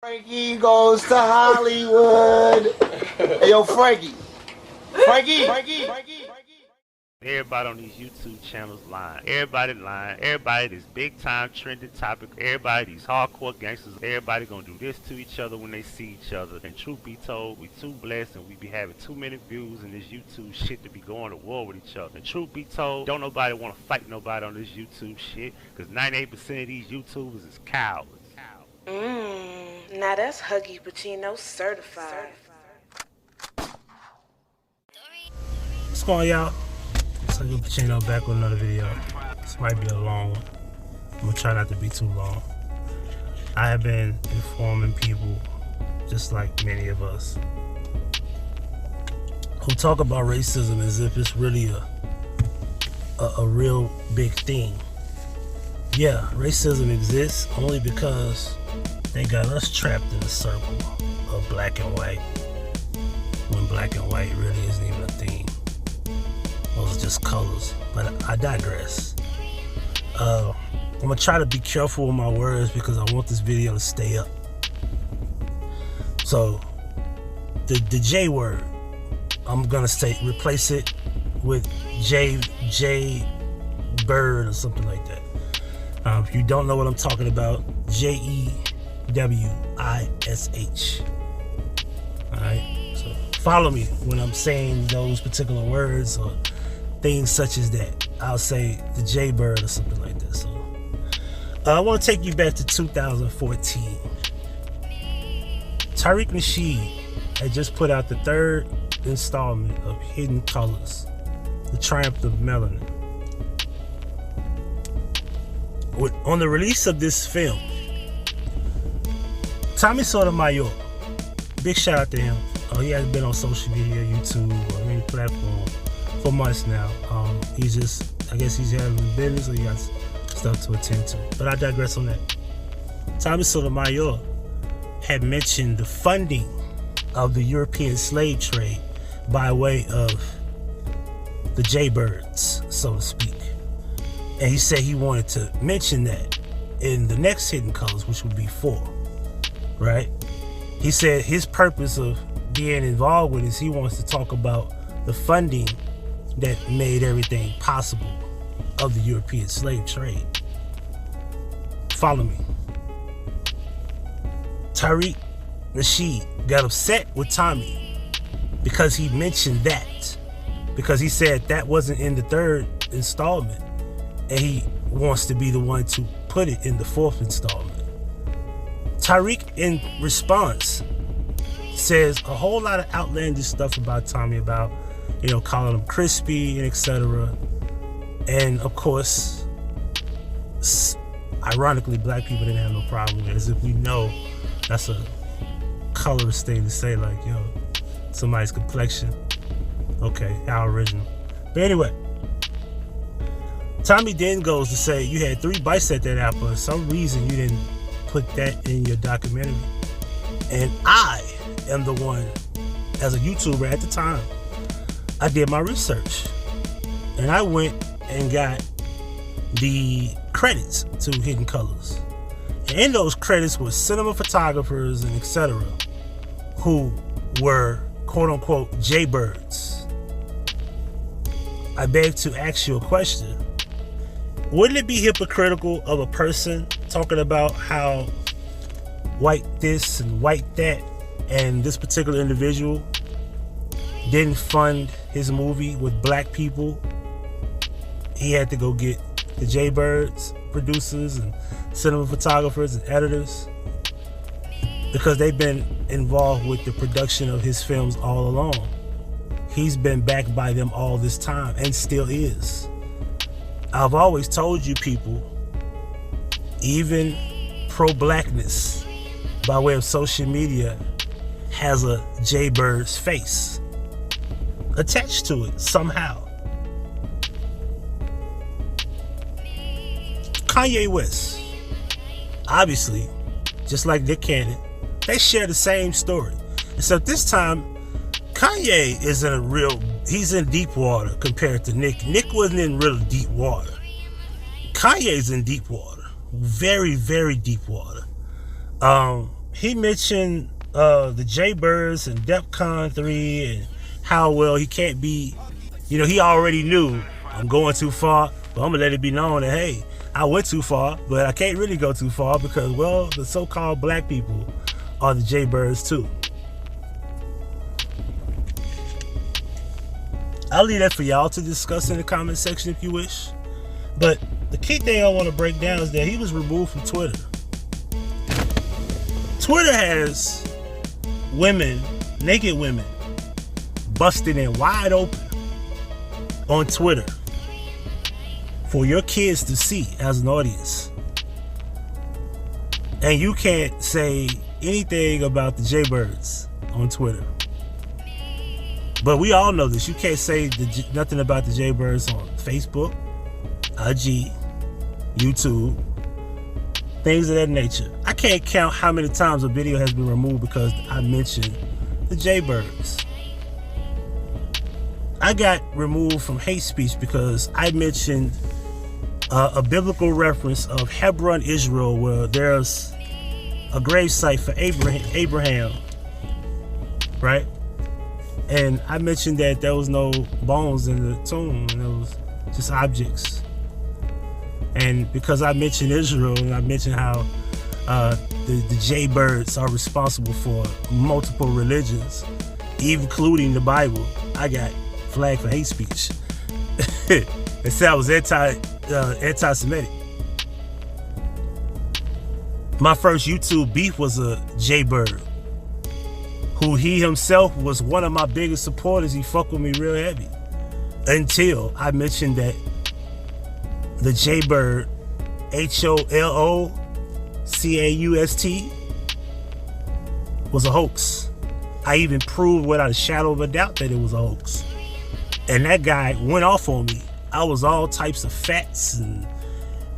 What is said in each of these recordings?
Frankie goes to Hollywood. Hey, yo, Frankie. Everybody on these YouTube channels lying. Everybody lying. Everybody this big time trending topic. Everybody these hardcore gangsters. Everybody gonna do this to each other when they see each other. And truth be told, we too blessed and we be having too many views in this YouTube shit to be going to war with each other. And truth be told, don't nobody want to fight nobody on this YouTube shit, because 98% of these YouTubers is cowards. Now that's Huggie Pacino certified. What's going on, y'all? It's Huggie Pacino back with another video. This might be a long one. I'm gonna try not to be too long. I have been informing people, just like many of us, who talk about racism as if it's really a real big thing. Yeah, racism exists only because they got us trapped in a circle of black and white, when black and white really isn't even a thing. Those are just colors. But I digress. I'm gonna try to be careful with my words because I want this video to stay up. So the J word, I'm gonna replace it with J bird or something like that. If you don't know what I'm talking about, Jewish. Alright, so follow me when I'm saying those particular words or things such as that. I'll say the J bird or something like that. So I want to take you back to 2014. Tariq Nasheed had just put out the third installment of Hidden Colors, The Triumph of Melanin. On the release of this film, Tommy Sotomayor, big shout out to him. He hasn't been on social media, YouTube, or any platform for months now. He's just, I guess he's handling business, or he got stuff to attend to. But I digress on that. Tommy Sotomayor had mentioned the funding of the European slave trade by way of the Jaybirds, so to speak. And he said he wanted to mention that in the next Hidden Colors, which would be 4, right? He said his purpose of being involved with this, he wants to talk about the funding that made everything possible of the European slave trade. Follow me. Tariq Nasheed got upset with Tommy because he mentioned that, because he said that wasn't in the third installment. And he wants to be the one to put it in the 4th installment. Tariq, in response, says a whole lot of outlandish stuff about Tommy, about, calling him crispy and etc. And of course, ironically, black people didn't have no problem with it, as if we know that's a colorist thing to say, like, somebody's complexion. Okay, how original. But anyway, Tommy then goes to say you had 3 bites at that apple. For some reason, you didn't put that in your documentary. And I am the one, as a YouTuber at the time, I did my research. And I went and got the credits to Hidden Colors. And in those credits were cinema photographers and etc. who were quote-unquote Jaybirds. I beg to ask you a question. Wouldn't it be hypocritical of a person talking about how white this and white that, and this particular individual didn't fund his movie with black people? He had to go get the Jaybirds producers and cinema photographers and editors because they've been involved with the production of his films all along. He's been backed by them all this time and still is. I've always told you people, even pro-blackness by way of social media has a Jaybird's face attached to it somehow. Kanye West, obviously, just like Nick Cannon, they share the same story. Except this time, Kanye he's in deep water compared to Nick. Nick wasn't in real deep water. Kanye's in deep water. Very, very deep water. he mentioned the Jaybirds and DEFCON 3 and how well he can't be, he already knew I'm going too far, but I'm gonna let it be known that, hey, I went too far, but I can't really go too far because, well, the so-called black people are the Jaybirds too. I'll leave that for y'all to discuss in the comment section if you wish. But the key thing I want to break down is that he was removed from Twitter. Twitter has women, naked women, busted in wide open on Twitter for your kids to see as an audience. And you can't say anything about the Jaybirds on Twitter. But we all know this. You can't say nothing about the Jaybirds on Facebook, IG, YouTube, things of that nature. I can't count how many times a video has been removed because I mentioned the Jaybirds. I got removed from hate speech because I mentioned a biblical reference of Hebron, Israel, where there's a gravesite for Abraham, right? And I mentioned that there was no bones in the tomb, and it was just objects. And because I mentioned Israel, and I mentioned how the Jaybirds are responsible for multiple religions, including the Bible, I got flagged for hate speech. They said I was anti-Semitic. My first YouTube beef was a Jaybird, who he himself was one of my biggest supporters. He fucked with me real heavy until I mentioned that the Jaybird, HOLOCAUST, was a hoax. I even proved without a shadow of a doubt that it was a hoax. And that guy went off on me. I was all types of fats, and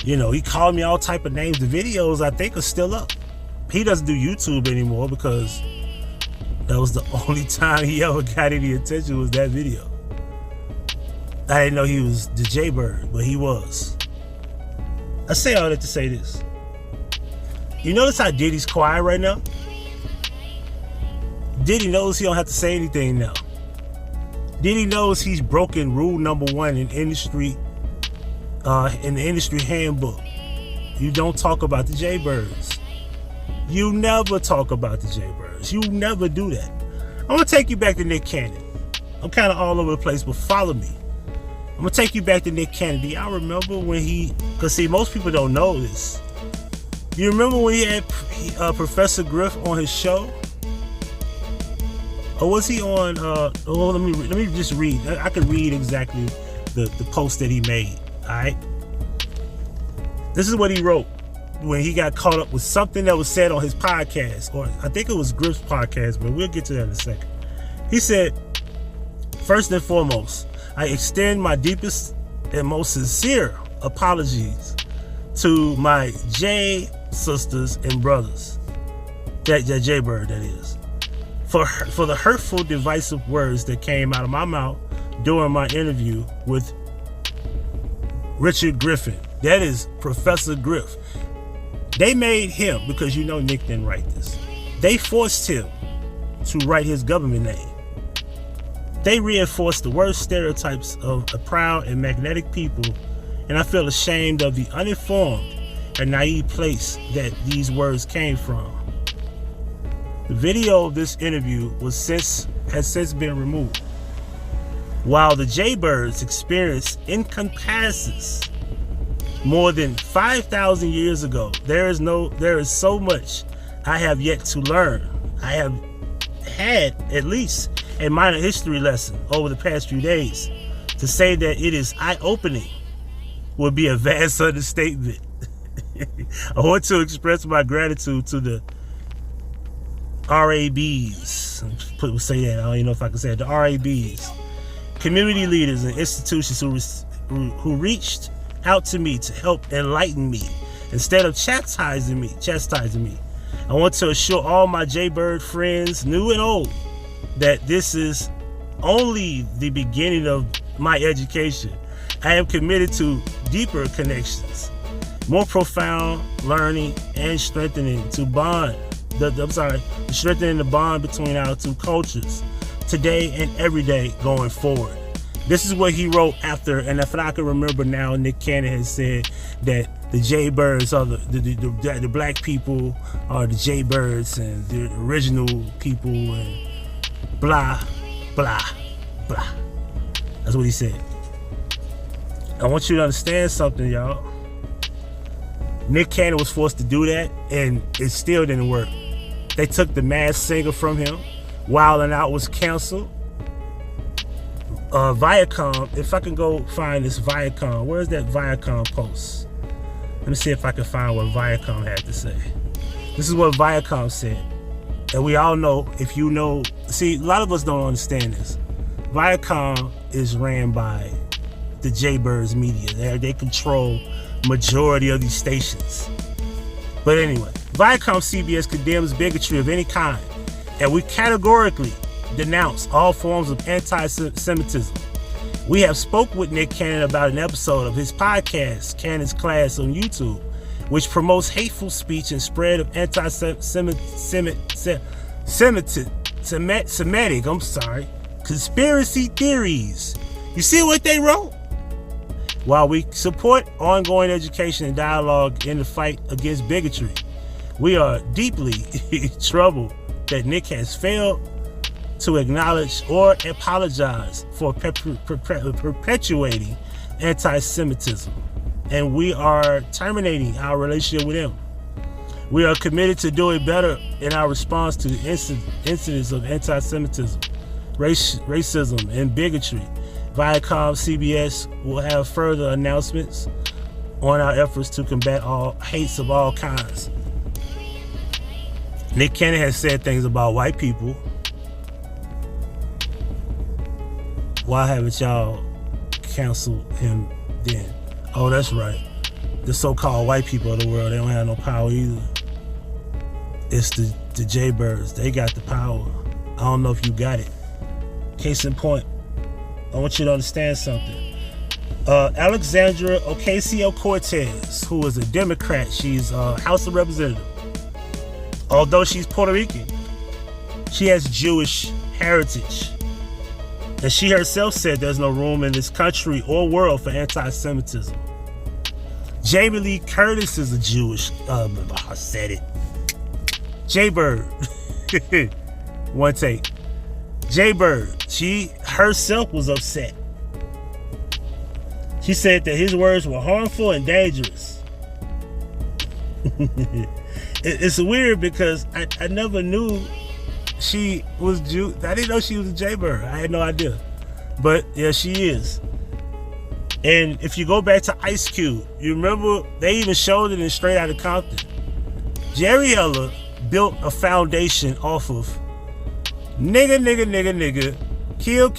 he called me all type of names. The videos, I think, are still up. He doesn't do YouTube anymore because that was the only time he ever got any attention, was that video. I didn't know he was the Jaybird, but he was. I say all that to say this. You notice how Diddy's quiet right now? Diddy knows he don't have to say anything now. Diddy knows he's broken rule number 1 in the industry handbook. You don't talk about the Jaybirds. You never talk about the Jaybirds. You never do that. I'm gonna take you back to Nick Cannon. I'm kind of all over the place, but follow me. I'm gonna take you back to Nick Cannon. Do y'all remember when because see, most people don't know this. You remember when he had Professor Griff on his show? Or was he on, let me just read. I can read exactly the post that he made, all right? This is what he wrote when he got caught up with something that was said on his podcast, or I think it was Griff's podcast, but we'll get to that in a second. He said, first and foremost, I extend my deepest and most sincere apologies to my J sisters and brothers, that Jaybird, that is, for the hurtful, divisive words that came out of my mouth during my interview with Richard Griffin. That is Professor Griff. They made him, because Nick didn't write this, they forced him to write his government name. They reinforced the worst stereotypes of a proud and magnetic people, and I feel ashamed of the uninformed and naive place that these words came from. The video of this interview has since been removed. While the Jaybirds' experience encompasses more than 5,000 years ago, there is so much I have yet to learn. I have had at least a minor history lesson over the past few days. To say that it is eye-opening would be a vast understatement. I want to express my gratitude to the RABs. People say that. I don't even know if I can say it. The RABs, community leaders and institutions who reached out to me to help enlighten me instead of chastising me. I want to assure all my Jaybird friends, new and old, that this is only the beginning of my education. I am committed to deeper connections, more profound learning and strengthening, to bond strengthening the bond between our two cultures today and every day going forward. This is what he wrote after, and if I can remember now, Nick Cannon has said that the Jaybirds are the black people are the Jaybirds and the original people and blah, blah, blah. That's what he said. I want you to understand something, y'all. Nick Cannon was forced to do that, and it still didn't work. They took the Masked Singer from him. Wild 'N Out was canceled. Viacom, if I can go find this Viacom, where's that Viacom post? Let me see if I can find what Viacom had to say. This is what Viacom said. And we all know, if you know, see, a lot of us don't understand this. Viacom is ran by the Jaybirds media. They control majority of these stations. But anyway, Viacom CBS condemns bigotry of any kind, and we categorically denounce all forms of anti-Semitism. We have spoke with Nick Cannon about an episode of his podcast, Cannon's Class on YouTube, which promotes hateful speech and spread of anti-Semitic, conspiracy theories. You see what they wrote? While we support ongoing education and dialogue in the fight against bigotry, we are deeply troubled that Nick has failed to acknowledge or apologize for perpetuating anti-Semitism, and we are terminating our relationship with him. We are committed to doing better in our response to incidents of anti-Semitism, racism, and bigotry. Viacom CBS will have further announcements on our efforts to combat all hates of all kinds. Nick Cannon has said things about white people. Why haven't y'all canceled him then? Oh, that's right. The so-called white people of the world, they don't have no power either. It's the Jaybirds. They got the power. I don't know if you got it. Case in point, I want you to understand something. Alexandria Ocasio-Cortez, who is a Democrat, she's a House of Representatives. Although she's Puerto Rican, she has Jewish heritage. And she herself said there's no room in this country or world for anti-Semitism. Jamie Lee Curtis is a Jewish, I said it. Jaybird. One take. Jaybird, she herself was upset. She said that his words were harmful and dangerous. It's weird because I never knew she was Jew. I didn't know she was a Jaybird. I had no idea. But yeah, she is. And if you go back to Ice Cube, you remember they even showed it in Straight Outta Compton. Jerry Heller built a foundation off of nigga, kill,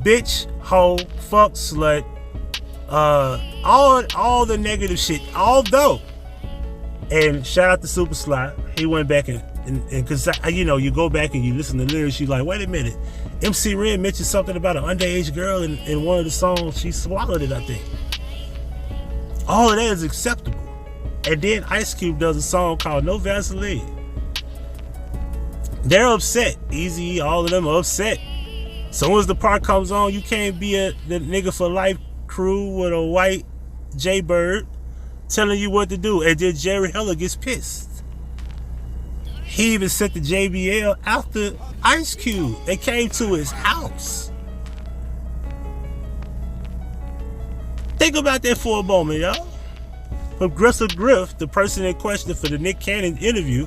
bitch, hoe, fuck, slut, all the negative shit. Although, and shout out to Super Sly, he went back and because you go back and you listen to lyrics, you're like, wait a minute, MC Ren mentioned something about an underage girl in one of the songs. She swallowed it, I think. All of that is acceptable. And then Ice Cube does a song called No Vaseline. They're upset. Easy, all of them are upset. Soon as the part comes on, you can't be the nigga for life crew with a white Jaybird telling you what to do. And then Jerry Heller gets pissed. He even sent the JBL after Ice Cube. They came to his house. Think about that for a moment, y'all. Progressive Griff, the person in question for the Nick Cannon interview,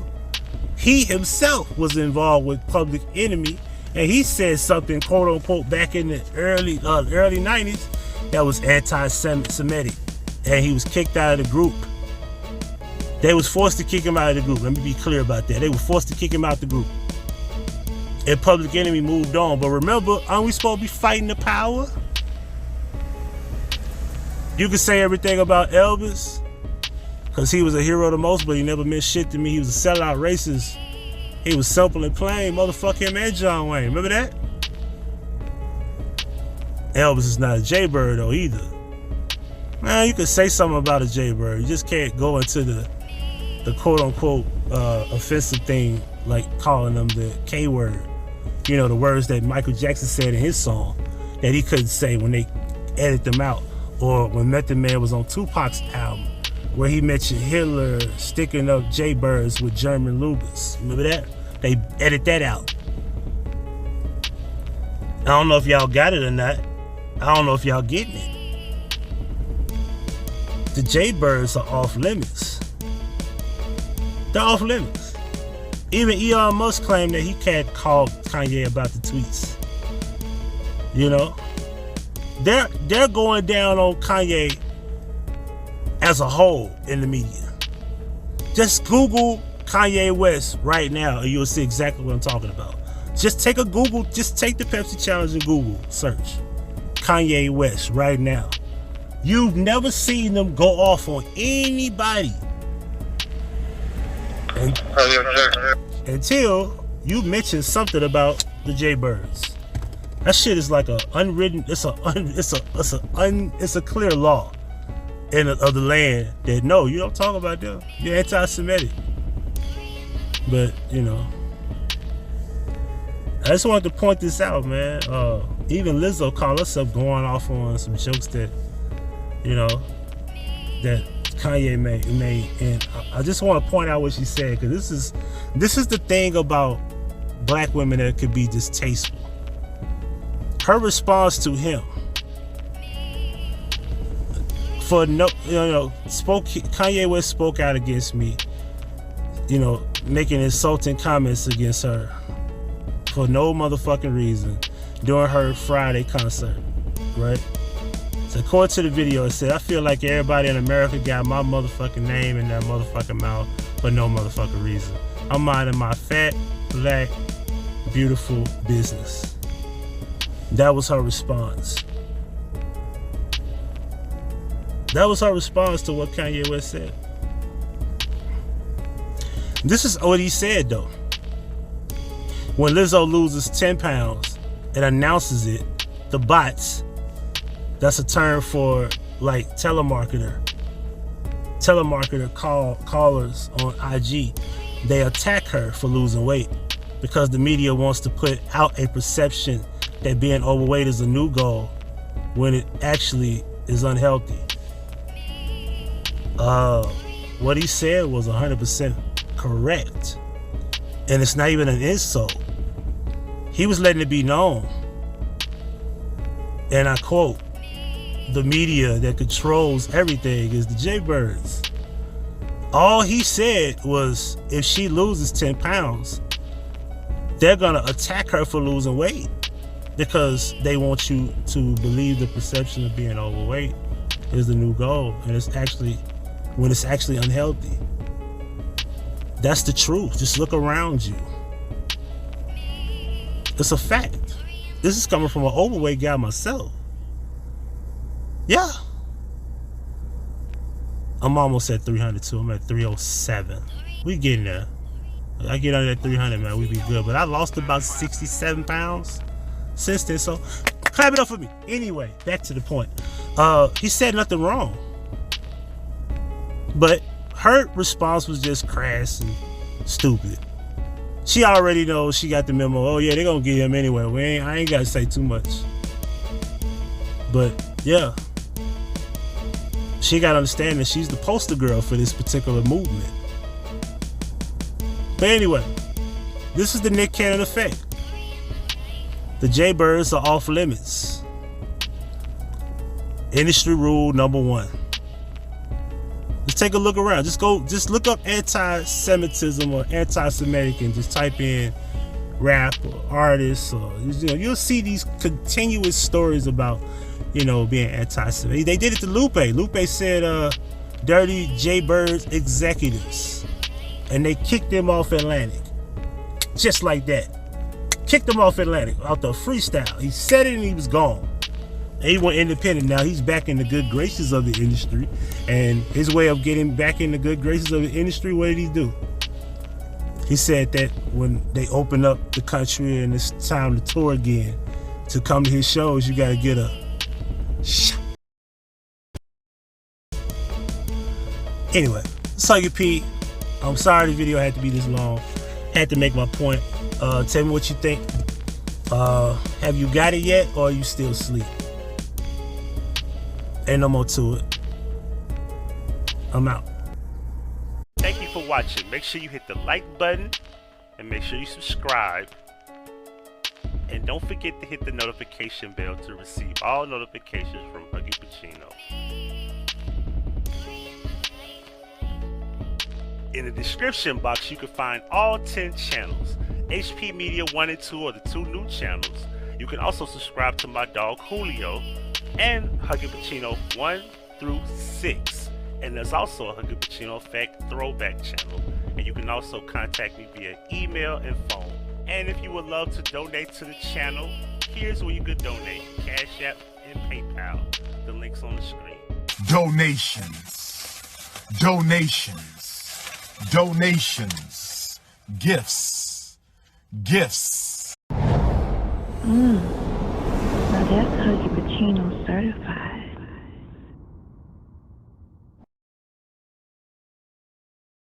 he himself was involved with Public Enemy, and he said something, quote unquote, back in the early 90s that was anti-Semitic, and he was kicked out of the group. They was forced to kick him out of the group. Let me be clear about that. They were forced to kick him out the group. And Public Enemy moved on. But remember, aren't we supposed to be fighting the power? You can say everything about Elvis, because he was a hero the most, but he never meant shit to me. He was a sellout racist. He was simple and plain. Motherfuck him and John Wayne. Remember that? Elvis is not a Jaybird though either. Man, you can say something about a Jaybird. You just can't go into the the quote-unquote offensive thing, like calling them the K word. You know, the words that Michael Jackson said in his song that he couldn't say when they edit them out. Or when Method Man was on Tupac's album, where he mentioned Hitler sticking up Jaybirds with German Lubas. Remember that? They edit that out. I don't know if y'all got it or not. I don't know if y'all getting it. The Jaybirds are off limits. They're off limits. Even Elon Musk claimed that he can't call Kanye about the tweets. You know? They're going down on Kanye as a whole in the media. Just Google Kanye West right now and you'll see exactly what I'm talking about. Just take the Pepsi challenge and Google search Kanye West right now. You've never seen them go off on anybody until you mention something about the Jaybirds. That shit is like a unwritten. It's a clear law of the land that no, you don't talk about them. You're anti-Semitic. But you know, I just wanted to point this out, man. Even Lizzo called us up going off on some jokes that, you know, that Kanye made, and I just want to point out what she said, because this is the thing about black women that could be distasteful. Her response to him for Kanye West spoke out against me, you know, making insulting comments against her for no motherfucking reason during her Friday concert, right? So according to the video, it said, I feel like everybody in America got my motherfucking name in their motherfucking mouth for no motherfucking reason. I'm minding my fat, black, beautiful business. That was her response. That was her response to what Kanye West said. This is what he said, though. When Lizzo loses 10 pounds and announces it, the bots, that's a term for like telemarketer callers on IG, they attack her for losing weight because the media wants to put out a perception that being overweight is a new goal when it actually is unhealthy. What he said was 100% correct, and it's not even an insult. He was letting it be known, and I quote, the media that controls everything is the Jaybirds. All he said was if she loses 10 pounds, they're gonna attack her for losing weight because they want you to believe the perception of being overweight is the new goal, and it's actually unhealthy. That's the truth. Just look around you. It's a fact. This is coming from an overweight guy myself. Yeah. I'm almost at 302. I'm at 307. We getting there. I get under that 300, man, we be good. But I lost about 67 pounds since then, so clap it up for me. Anyway, back to the point. He said nothing wrong. But her response was just crass and stupid. She already knows, she got the memo. Oh yeah, they're gonna get him anyway. I ain't gotta say too much. But yeah, she gotta understand that she's the poster girl for this particular movement. But anyway, this is the Nick Cannon effect. The Jaybirds are off limits. Industry rule number 1. Just take a look around. Just look up anti-Semitism or anti-Semitic and just type in rap or artists, or you'll see these continuous stories about being anti-Semitic. They did it to Lupe. Lupe said dirty Jaybirds executives, and they kicked him off Atlantic, just like that. Kicked him off Atlantic out the freestyle. He said it and he was gone. And he went independent. Now he's back in the good graces of the industry, and his way of getting back in the good graces of the industry, what did he do? He said that when they open up the country and it's time to tour again, to come to his shows, you gotta get a shot. Anyway, it's Huggie P. I'm sorry the video had to be this long. Had to make my point. Tell me what you think. Have you got it yet, or are you still asleep? Ain't no more to it. I'm out. Thank you for watching. Make sure you hit the like button and make sure you subscribe. And don't forget to hit the notification bell to receive all notifications from Huggie Pacino. In the description box, you can find all 10 channels. HP Media 1 and 2 are the 2 new channels. You can also subscribe to my dog Julio and Huggie Pacino 1 through 6. And there's also a Huggie Pacino Effect throwback channel. And you can also contact me via email and phone. And if you would love to donate to the channel, here's where you could donate: Cash App and PayPal. The link's on the screen. Donations, donations, donations, gifts, gifts. Now that's Huggie Pacino certified.